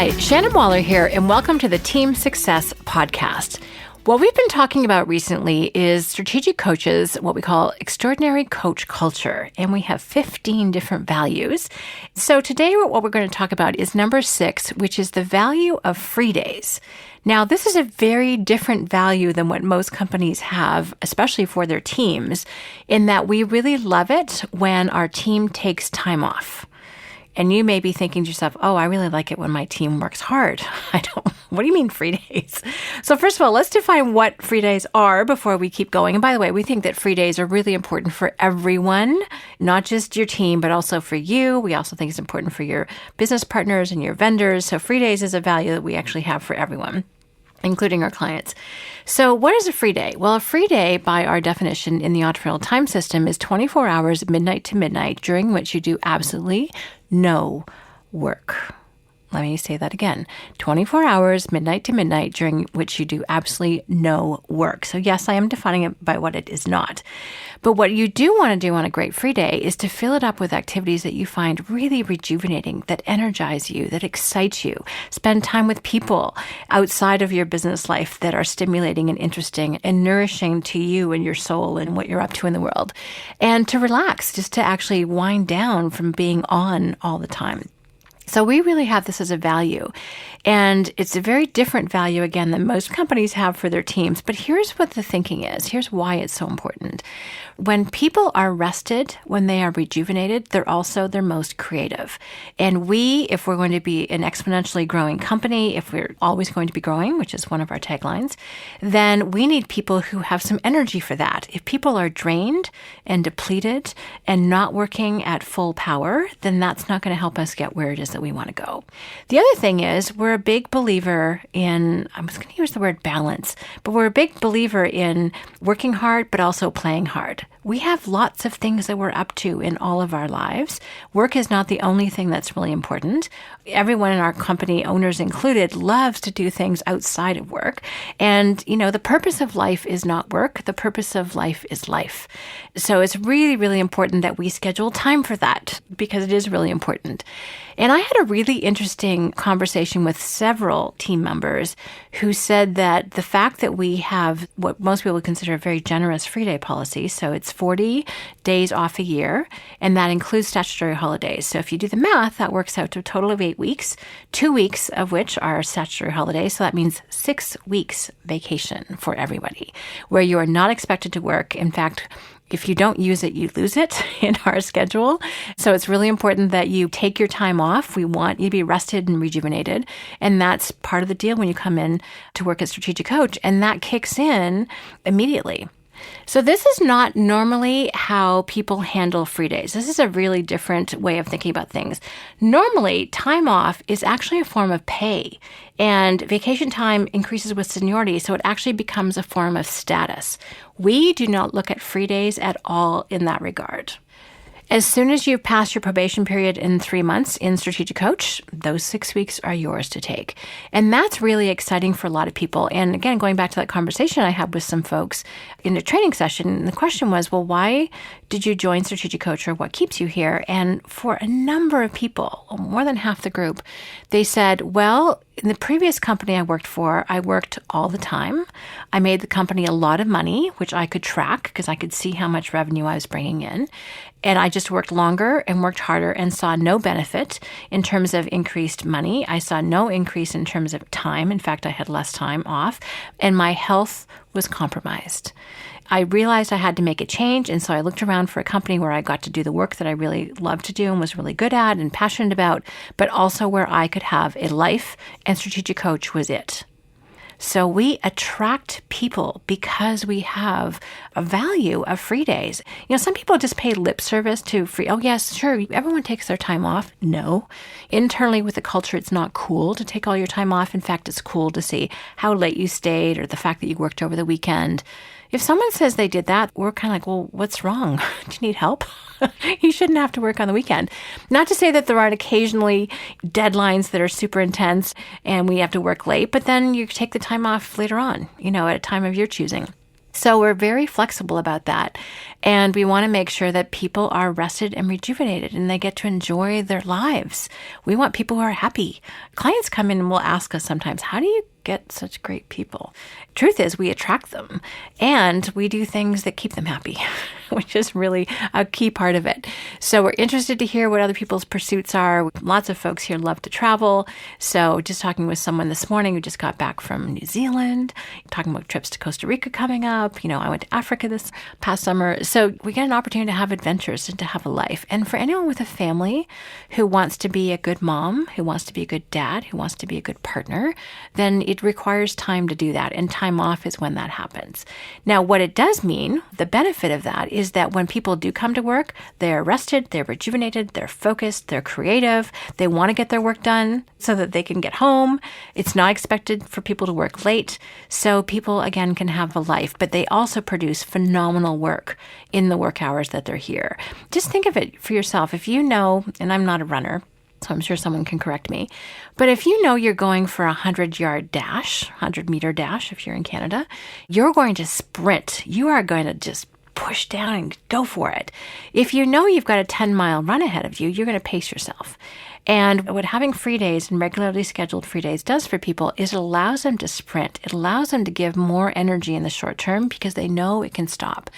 Hi, Shannon Waller here, and welcome to the Team Success Podcast. What we've been talking about recently is strategic coaches, what we call extraordinary coach culture, and we have 15 different values. So today what we're going to talk about is number 6, which is the value of free days. Now, this is a very different value than what most companies have, especially for their teams, in that we really love it when our team takes time off. And you may be thinking to yourself, oh, I really like it when my team works hard. What do you mean free days? So first of all, let's define what free days are before we keep going. And by the way, we think that free days are really important for everyone, not just your team, but also for you. We also think it's important for your business partners and your vendors. So free days is a value that we actually have for everyone, including our clients. So what is a free day? Well, a free day, by our definition in the entrepreneurial time system, is 24 hours, midnight to midnight, during which you do absolutely no work. Let me say that again. 24 hours, midnight to midnight, during which you do absolutely no work. So yes, I am defining it by what it is not. But what you do want to do on a great free day is to fill it up with activities that you find really rejuvenating, that energize you, that excite you. Spend time with people outside of your business life that are stimulating and interesting and nourishing to you and your soul and what you're up to in the world. And to relax, just to actually wind down from being on all the time. So we really have this as a value, and it's a very different value, again, than most companies have for their teams. But here's what the thinking is. Here's why it's so important. When people are rested, when they are rejuvenated, they're also their most creative. And if we're going to be an exponentially growing company, if we're always going to be growing, which is one of our taglines, then we need people who have some energy for that. If people are drained and depleted and not working at full power, then that's not going to help us get where it is that we want to go. The other thing is we're a big believer in, I was going to use the word balance, but we're a big believer in working hard, but also playing hard. We have lots of things that we're up to in all of our lives. Work is not the only thing that's really important. Everyone in our company, owners included, loves to do things outside of work. And, the purpose of life is not work. The purpose of life is life. So it's really, really important that we schedule time for that because it is really important. And I had a really interesting conversation with several team members who said that the fact that we have what most people would consider a very generous free day policy, so it's 40 days off a year, and that includes statutory holidays. So if you do the math, that works out to a total of 8 weeks, 2 weeks of which are statutory holidays. So that means 6 weeks vacation for everybody, where you are not expected to work. In fact, if you don't use it, you lose it in our schedule. So it's really important that you take your time off. We want you to be rested and rejuvenated. And that's part of the deal when you come in to work as strategic coach. And that kicks in immediately. So this is not normally how people handle free days. This is a really different way of thinking about things. Normally, time off is actually a form of pay, and vacation time increases with seniority, so it actually becomes a form of status. We do not look at free days at all in that regard. As soon as you've passed your probation period in 3 months in Strategic Coach, those 6 weeks are yours to take. And that's really exciting for a lot of people. And again, going back to that conversation I had with some folks in a training session, the question was, well, why did you join Strategic Coach, or what keeps you here? And for a number of people, more than half the group, they said, well, in the previous company I worked for, I worked all the time. I made the company a lot of money, which I could track because I could see how much revenue I was bringing in. And I just worked longer and worked harder and saw no benefit in terms of increased money. I saw no increase in terms of time. In fact, I had less time off, and my health was compromised. I realized I had to make a change, and so I looked around for a company where I got to do the work that I really loved to do and was really good at and passionate about, but also where I could have a life, and Strategic Coach was it. So we attract people because we have a value of free days. Some people just pay lip service to free. Oh, yes, sure. Everyone takes their time off. No. Internally with the culture, it's not cool to take all your time off. In fact, it's cool to see how late you stayed or the fact that you worked over the weekend. If someone says they did that, we're kind of like, well, what's wrong? Do you need help? You shouldn't have to work on the weekend. Not to say that there aren't occasionally deadlines that are super intense and we have to work late, but then you take the time off later on, at a time of your choosing. So we're very flexible about that. And we want to make sure that people are rested and rejuvenated and they get to enjoy their lives. We want people who are happy. Clients come in and will ask us sometimes, how do you get such great people? Truth is, we attract them and we do things that keep them happy, which is really a key part of it. So we're interested to hear what other people's pursuits are. Lots of folks here love to travel. So just talking with someone this morning who just got back from New Zealand, talking about trips to Costa Rica coming up. I went to Africa this past summer. So we get an opportunity to have adventures and to have a life. And for anyone with a family who wants to be a good mom, who wants to be a good dad, who wants to be a good partner, then it requires time to do that. And time off is when that happens. Now, what it does mean, the benefit of that is that when people do come to work, they're rested, they're rejuvenated, they're focused, they're creative, they want to get their work done so that they can get home. It's not expected for people to work late. So people, again, can have a life, but they also produce phenomenal work in the work hours that they're here. Just think of it for yourself. If you know, and I'm not a runner, so I'm sure someone can correct me, but if you know you're going for a 100-yard dash, 100-meter dash, if you're in Canada, you're going to sprint. You are going to just push down and go for it. If you know you've got a 10-mile run ahead of you, you're going to pace yourself. And what having free days and regularly scheduled free days does for people is it allows them to sprint. It allows them to give more energy in the short term because they know it can stop.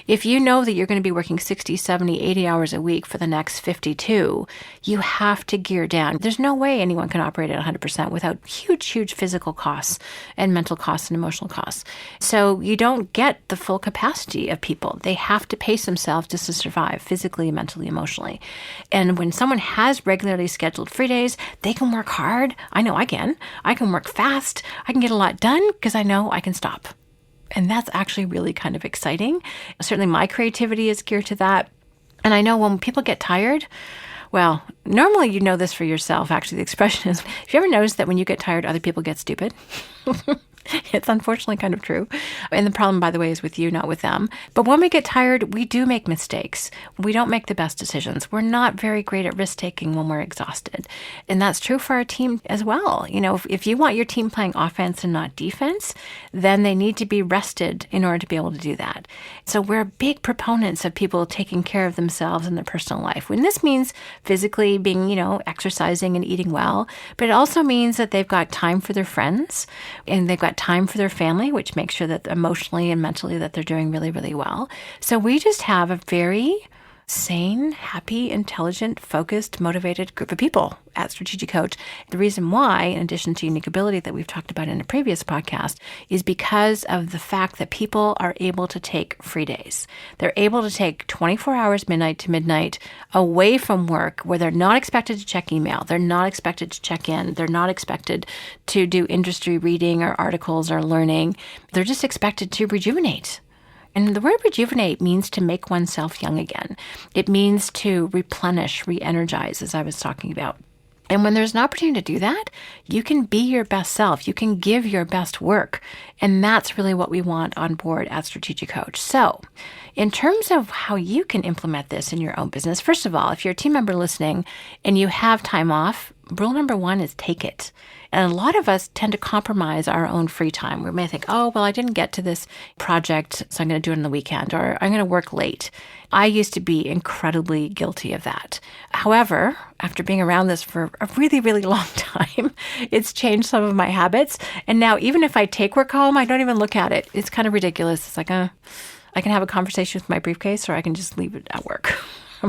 If you know that you're going to be working 60, 70, 80 hours a week for the next 52, you have to gear down. There's no way anyone can operate at 100% without huge physical costs and mental costs and emotional costs. So you don't get the full capacity of people. They have to pace themselves just to survive physically, mentally, emotionally. And when someone has regularly scheduled free days, they can work hard. I know I can. I can work fast. I can get a lot done because I know I can stop. And that's actually really kind of exciting. Certainly my creativity is geared to that. And I know when people get tired, well, normally you know this for yourself. Actually, the expression is, have you ever noticed that when you get tired, other people get stupid? It's unfortunately kind of true. And the problem, by the way, is with you, not with them. But when we get tired, we do make mistakes. We don't make the best decisions. We're not very great at risk-taking when we're exhausted. And that's true for our team as well. If you want your team playing offense and not defense, then they need to be rested in order to be able to do that. So we're big proponents of people taking care of themselves in their personal life. When this means physically being, exercising and eating well, but it also means that they've got time for their friends and they've got time for their family, which makes sure that emotionally and mentally that they're doing really, really well. So we just have a very sane, happy, intelligent, focused, motivated group of people at Strategic Coach. The reason why, in addition to unique ability that we've talked about in a previous podcast, is because of the fact that people are able to take free days. They're able to take 24 hours, midnight to midnight, away from work where they're not expected to check email. They're not expected to check in. They're not expected to do industry reading or articles or learning. They're just expected to rejuvenate. And the word rejuvenate means to make oneself young again. It means to replenish, re-energize, as I was talking about. And when there's an opportunity to do that, you can be your best self. You can give your best work. And that's really what we want on board at Strategic Coach. So in terms of how you can implement this in your own business, first of all, if you're a team member listening and you have time off, rule number one is take it. And a lot of us tend to compromise our own free time. We may think, oh, well, I didn't get to this project, so I'm going to do it on the weekend, or I'm going to work late. I used to be incredibly guilty of that. However, after being around this for a really, really long time, it's changed some of my habits. And now even if I take work home, I don't even look at it. It's kind of ridiculous. It's like, I can have a conversation with my briefcase, or I can just leave it at work.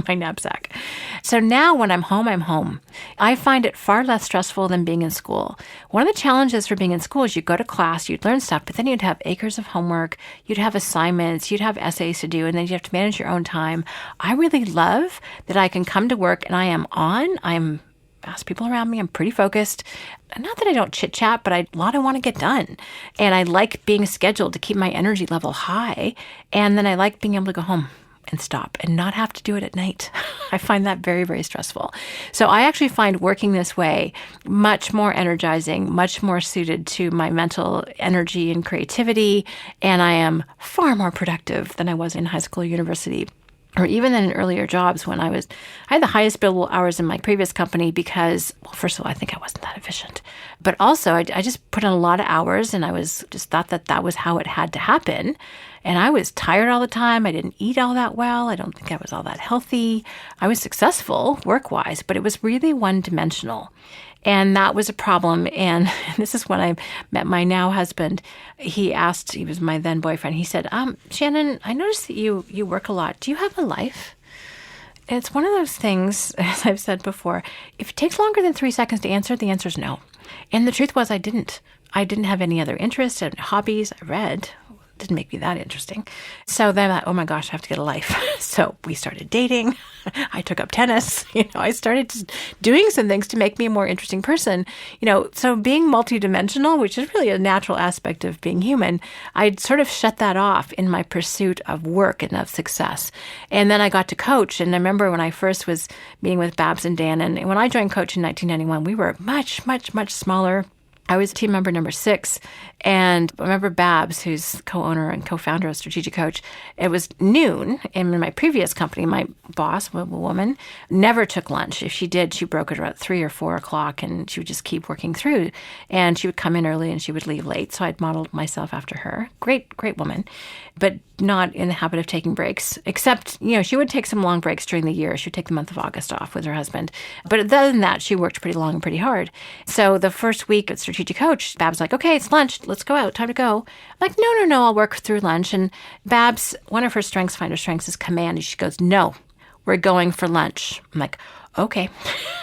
My knapsack. So now when I'm home, I'm home. I find it far less stressful than being in school. One of the challenges for being in school is you go to class, you'd learn stuff, but then you'd have acres of homework, you'd have assignments, you'd have essays to do, and then you have to manage your own time. I really love that I can come to work and I'm ask people around me, I'm pretty focused. Not that I don't chit chat, but a lot I want to get done. And I like being scheduled to keep my energy level high. And then I like being able to go home and stop and not have to do it at night. I find that very, very stressful. So I actually find working this way much more energizing, much more suited to my mental energy and creativity. And I am far more productive than I was in high school or university, or even in earlier jobs when I had the highest billable hours in my previous company because, well, first of all, I think I wasn't that efficient. But also, I just put in a lot of hours and I was just thought that was how it had to happen. And I was tired all the time. I didn't eat all that well. I don't think I was all that healthy. I was successful work-wise, but it was really one-dimensional. And that was a problem. And this is when I met my now husband. He was my then boyfriend. He said, Shannon, I noticed that you work a lot. Do you have a life? It's one of those things, as I've said before, if it takes longer than 3 seconds to answer, the answer is no. And the truth was I didn't. I didn't have any other interests and hobbies. I read. Didn't make me that interesting. So then oh my gosh, I have to get a life. So we started dating. I took up tennis. I started just doing some things to make me a more interesting person. So being multidimensional, which is really a natural aspect of being human, I'd sort of shut that off in my pursuit of work and of success. And then I got to coach. And I remember when I first was meeting with Babs and Dan, and when I joined Coach in 1991, we were much, much, much smaller. I was team member number 6, and I remember Babs, who's co-owner and co-founder of Strategic Coach, it was noon, and in my previous company, my boss, a woman, never took lunch. If she did, she broke it around 3 or 4 o'clock, and she would just keep working through, and she would come in early and she would leave late, so I'd modeled myself after her. Great woman, but not in the habit of taking breaks, except, she would take some long breaks during the year. She would take the month of August off with her husband. But other than that, she worked pretty long and pretty hard. So the first week at Strategic Coach, Babs was like, okay, it's lunch. Let's go out. Time to go. I'm like, no, I'll work through lunch. And Babs, one of her strengths is command. And she goes, no, we're going for lunch. I'm like, okay,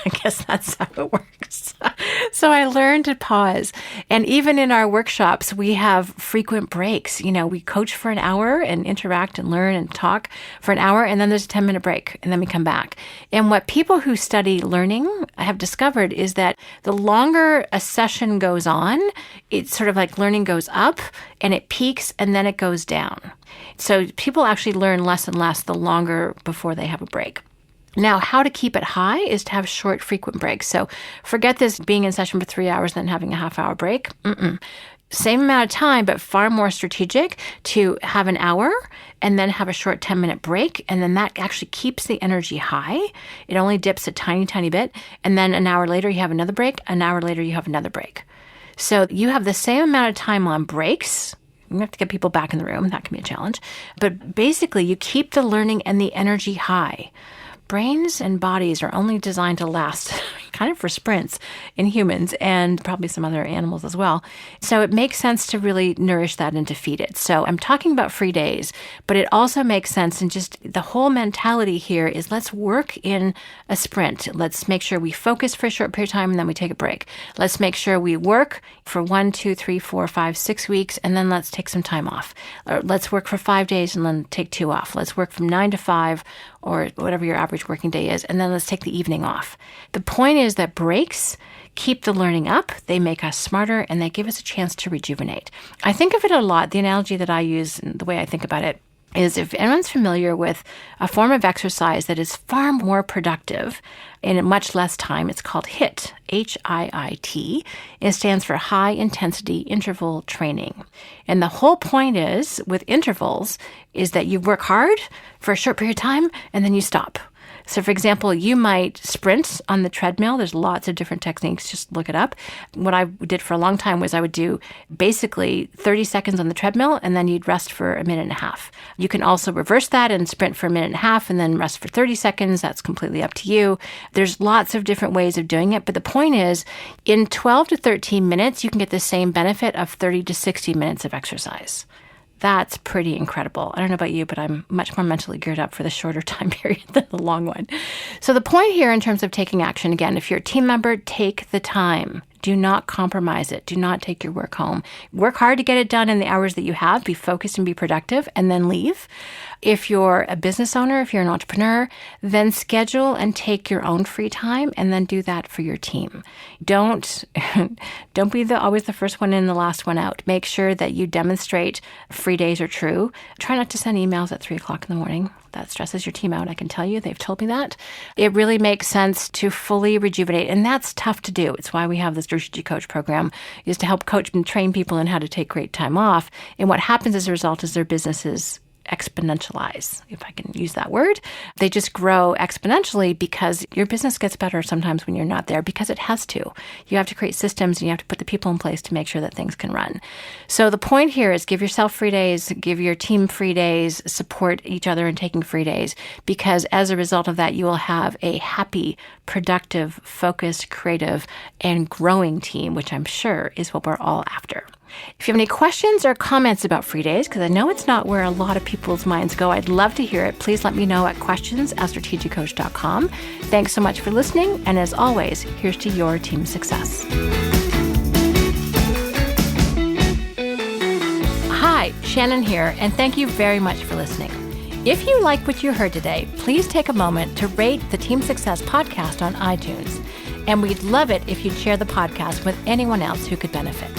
I guess that's how it works. So I learned to pause. And even in our workshops, we have frequent breaks. We coach for an hour and interact and learn and talk for an hour. And then there's a 10-minute break. And then we come back. And what people who study learning have discovered is that the longer a session goes on, it's sort of like learning goes up and it peaks and then it goes down. So people actually learn less and less the longer before they have a break. Now, how to keep it high is to have short, frequent breaks. So forget this being in session for 3 hours, then having a half-hour break. Same amount of time, but far more strategic to have an hour and then have a short 10-minute break. And then that actually keeps the energy high. It only dips a tiny, tiny bit. And then an hour later, you have another break. An hour later, you have another break. So you have the same amount of time on breaks. You have to get people back in the room. That can be a challenge. But basically, you keep the learning and the energy high. Brains and bodies are only designed to last kind of for sprints in humans and probably some other animals as well. So it makes sense to really nourish that and to feed it. So I'm talking about free days, but it also makes sense. And just the whole mentality here is let's work in a sprint. Let's make sure we focus for a short period of time and then we take a break. Let's make sure we work for 1, 2, 3, 4, 5, 6 weeks, and then let's take some time off. Or let's work for 5 days and then take 2 off. Let's work from 9 to 5 or whatever your average working day is, and then let's take the evening off. The point is that breaks keep the learning up, they make us smarter, and they give us a chance to rejuvenate. I think of it a lot, the analogy that I use, and the way I think about it, is if anyone's familiar with a form of exercise that is far more productive in much less time, it's called HIIT, H-I-I-T. It stands for High Intensity Interval Training. And the whole point is, with intervals, is that you work hard for a short period of time and then you stop. So, for example, you might sprint on the treadmill. There's lots of different techniques. Just look it up. What I did for a long time was I would do basically 30 seconds on the treadmill, and then you'd rest for a minute and a half. You can also reverse that and sprint for a minute and a half and then rest for 30 seconds. That's completely up to you. There's lots of different ways of doing it. But the point is, in 12 to 13 minutes, you can get the same benefit of 30 to 60 minutes of exercise. That's pretty incredible. I don't know about you, but I'm much more mentally geared up for the shorter time period than the long one. So the point here in terms of taking action, again, if you're a team member, take the time. Do not compromise it. Do not take your work home. Work hard to get it done in the hours that you have. Be focused and be productive, and then leave. If you're a business owner, if you're an entrepreneur, then schedule and take your own free time and then do that for your team. Don't be always the first one in, the last one out. Make sure that you demonstrate free days are true. Try not to send emails at 3 o'clock in the morning. That stresses your team out, I can tell you. They've told me that. It really makes sense to fully rejuvenate, and that's tough to do. It's why we have the Strategic Coach program, is to help coach and train people in how to take great time off. And what happens as a result is their businesses exponentialize, if I can use that word. They just grow exponentially because your business gets better sometimes when you're not there, because it has to. You have to create systems and you have to put the people in place to make sure that things can run. So the point here is give yourself free days, give your team free days, support each other in taking free days, because as a result of that, you will have a happy, productive, focused, creative, and growing team, which I'm sure is what we're all after. If you have any questions or comments about free days, because I know it's not where a lot of people's minds go, I'd love to hear it. Please let me know at questions@strategiccoach.com. Thanks so much for listening. And as always, here's to your team success. Hi, Shannon here, and thank you very much for listening. If you like what you heard today, please take a moment to rate the Team Success podcast on iTunes. And we'd love it if you'd share the podcast with anyone else who could benefit.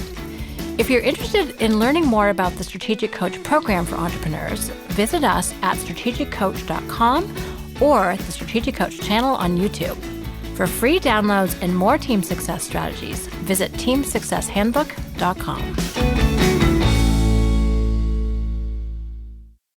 If you're interested in learning more about the Strategic Coach program for entrepreneurs, visit us at strategiccoach.com or the Strategic Coach channel on YouTube. For free downloads and more team success strategies, visit teamsuccesshandbook.com.